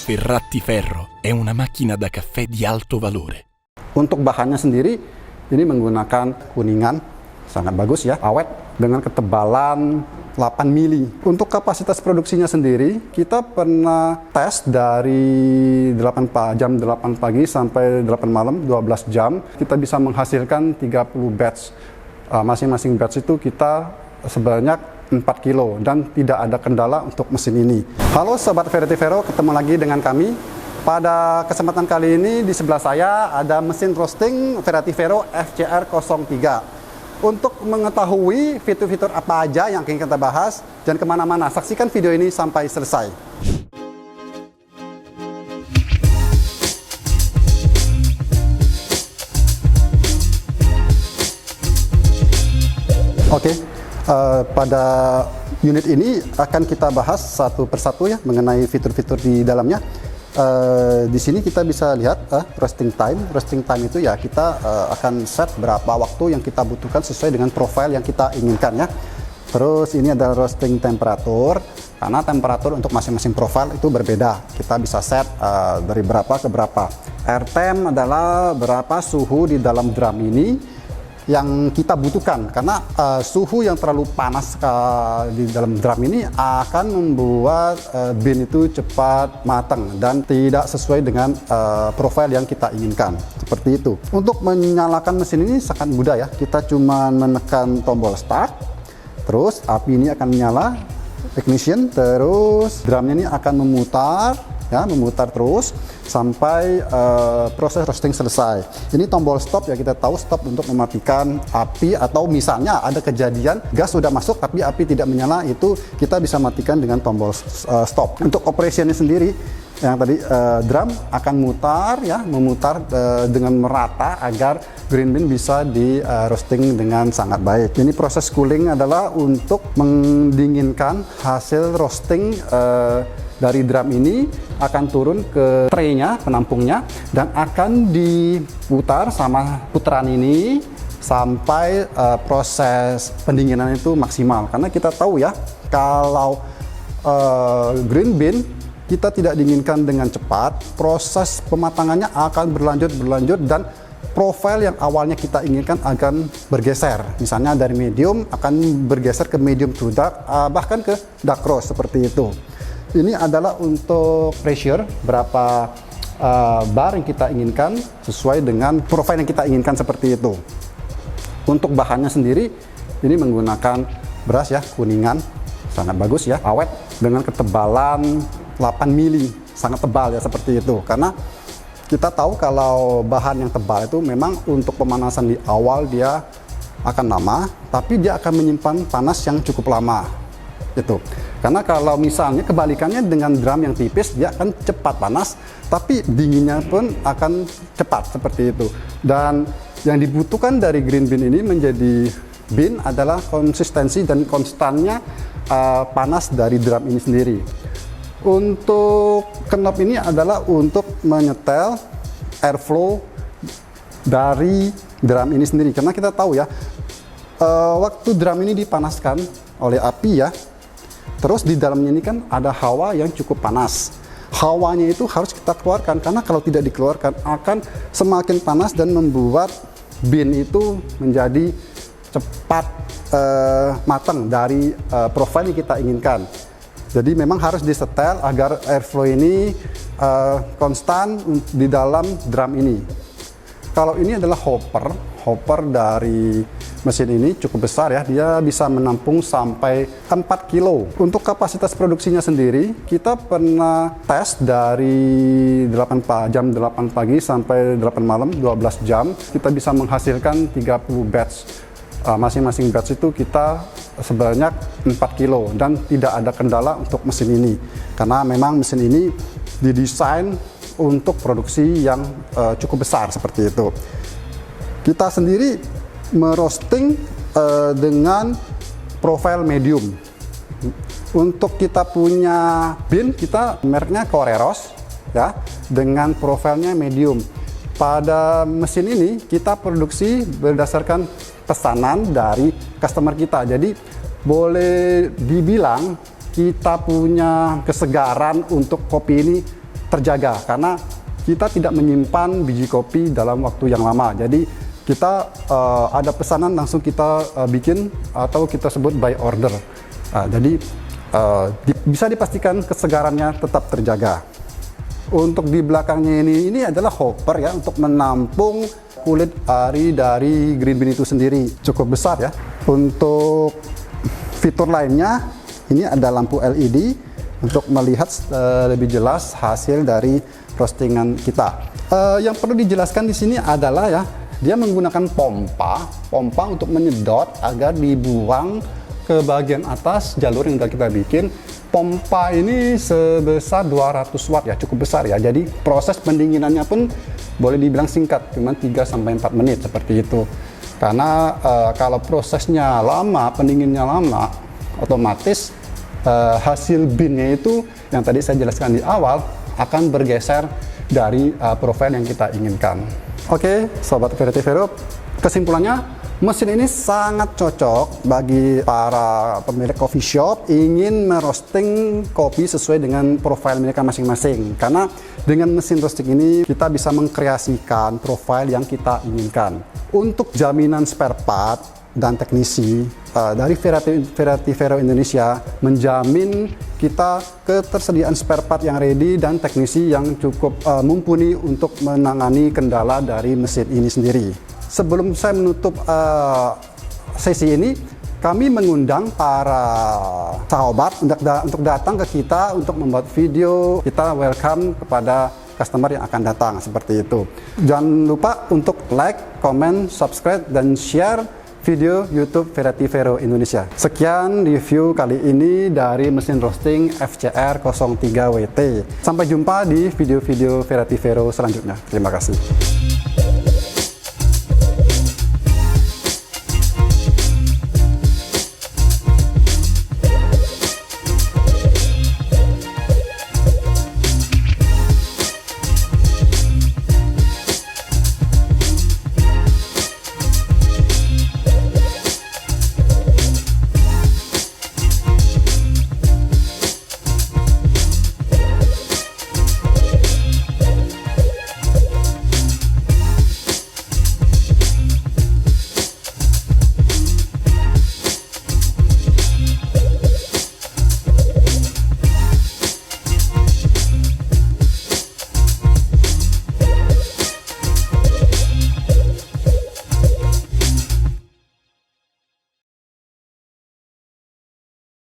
Sferrati Ferro è una macchina da caffè di alto valore. Untuk bahannya sendiri, ini menggunakan kuningan, sangat bagus ya, awet, dengan ketebalan 8 mili. Untuk kapasitas produksinya sendiri, kita pernah tes dari jam 8 pagi sampai 8 malam, 12 jam. Kita bisa menghasilkan 30 batch. Masing-masing batch itu kita sebanyak 4 kilo dan tidak ada kendala untuk mesin ini. Halo Sobat Sferrati Ferro, ketemu lagi dengan kami. Pada kesempatan kali ini di sebelah saya ada mesin roasting Sferrati Ferro FCR03. Untuk mengetahui fitur-fitur apa aja yang ingin kita bahas dan kemana-mana, saksikan video ini sampai selesai. Oke. Pada unit ini akan kita bahas satu persatu ya mengenai fitur-fitur di dalamnya. Di sini kita bisa lihat roasting time. Roasting time itu ya kita akan set berapa waktu yang kita butuhkan sesuai dengan profil yang kita inginkan ya. Terus ini adalah roasting temperatur, karena temperatur untuk masing-masing profil itu berbeda. Kita bisa set dari berapa ke berapa. Air temp adalah berapa suhu di dalam drum ini yang kita butuhkan, karena suhu yang terlalu panas di dalam drum ini akan membuat bean itu cepat matang dan tidak sesuai dengan profil yang kita inginkan, seperti itu. Untuk menyalakan mesin ini sangat mudah ya, kita cuma menekan tombol start, terus api ini akan menyala, ignition, terus drumnya ini akan memutar ya, memutar terus sampai proses roasting selesai. Ini tombol stop ya, kita tahu stop untuk mematikan api, atau misalnya ada kejadian gas sudah masuk tapi api tidak menyala, itu kita bisa matikan dengan tombol stop. Untuk operationnya sendiri yang tadi drum akan mutar ya, memutar dengan merata agar green bean bisa di roasting dengan sangat baik. Ini proses cooling adalah untuk mendinginkan hasil roasting dari drum ini, akan turun ke tray-nya, penampungnya, dan akan diputar sama putaran ini sampai proses pendinginan itu maksimal. Karena kita tahu ya, kalau green bean kita tidak dinginkan dengan cepat, proses pematangannya akan berlanjut dan profil yang awalnya kita inginkan akan bergeser. Misalnya dari medium akan bergeser ke medium to dark, bahkan ke dark roast, seperti itu. Ini adalah untuk pressure, berapa bar yang kita inginkan sesuai dengan profil yang kita inginkan, seperti itu. Untuk bahannya sendiri, ini menggunakan beras ya, kuningan, sangat bagus ya, awet, dengan ketebalan 8 mili, sangat tebal ya, seperti itu. Karena kita tahu kalau bahan yang tebal itu memang untuk pemanasan di awal dia akan lama, tapi dia akan menyimpan panas yang cukup lama. Itu. Karena kalau misalnya kebalikannya dengan drum yang tipis, dia akan cepat panas, tapi dinginnya pun akan cepat, seperti itu. Dan yang dibutuhkan dari green bean ini menjadi bean adalah konsistensi dan konstannya panas dari drum ini sendiri. Untuk knob ini adalah untuk menyetel airflow dari drum ini sendiri. Karena kita tahu ya, waktu drum ini dipanaskan oleh api ya, terus di dalamnya ini kan ada hawa yang cukup panas. Hawanya itu harus kita keluarkan, karena kalau tidak dikeluarkan akan semakin panas dan membuat bean itu menjadi cepat matang dari profil yang kita inginkan. Jadi memang harus disetel agar airflow ini konstan di dalam drum ini. Kalau ini adalah hopper dari mesin ini cukup besar ya, dia bisa menampung sampai 4 kilo. Untuk kapasitas produksinya sendiri, kita pernah tes dari jam 8 pagi sampai 8 malam, 12 jam. Kita bisa menghasilkan 30 batch. Masing-masing batch itu kita sebanyak 4 kilo dan tidak ada kendala untuk mesin ini. Karena memang mesin ini didesain untuk produksi yang cukup besar, seperti itu. Kita sendiri merosting dengan profil medium. Untuk kita punya bean, kita mereknya Koreros ya, dengan profilnya medium. Pada mesin ini kita produksi berdasarkan pesanan dari customer kita. Jadi boleh dibilang kita punya kesegaran untuk kopi ini terjaga karena kita tidak menyimpan biji kopi dalam waktu yang lama. Jadi kita ada pesanan langsung kita bikin atau kita sebut by order. Jadi bisa dipastikan kesegarannya tetap terjaga. Untuk di belakangnya ini adalah hopper ya untuk menampung kulit ari dari green bean itu sendiri, cukup besar ya. Untuk fitur lainnya ini ada lampu LED untuk melihat lebih jelas hasil dari roastingan kita. Yang perlu dijelaskan di sini adalah ya, dia menggunakan pompa untuk menyedot agar dibuang ke bagian atas jalur yang sudah kita bikin. Pompa ini sebesar 200 watt ya, cukup besar ya. Jadi proses pendinginannya pun boleh dibilang singkat, cuma 3-4 menit seperti itu. Karena kalau prosesnya lama, pendinginnya lama, otomatis hasil beannya itu yang tadi saya jelaskan di awal akan bergeser dari profil yang kita inginkan. Oke, Sobat Verativero, kesimpulannya mesin ini sangat cocok bagi para pemilik coffee shop ingin merosting kopi sesuai dengan profil mereka masing-masing. Karena dengan mesin roasting ini kita bisa mengkreasikan profil yang kita inginkan. Untuk jaminan spare part dan teknisi dari Verativero Indonesia menjamin kita ketersediaan spare part yang ready dan teknisi yang cukup mumpuni untuk menangani kendala dari mesin ini sendiri. Sebelum saya menutup sesi ini, kami mengundang para sahabat untuk datang ke kita untuk membuat video. Kita welcome kepada customer yang akan datang, seperti itu. Jangan lupa untuk like, comment, subscribe, dan share video YouTube Verativero Indonesia. Sekian review kali ini dari mesin roasting FCR 03WT. Sampai jumpa di video-video Verativero selanjutnya. Terima kasih.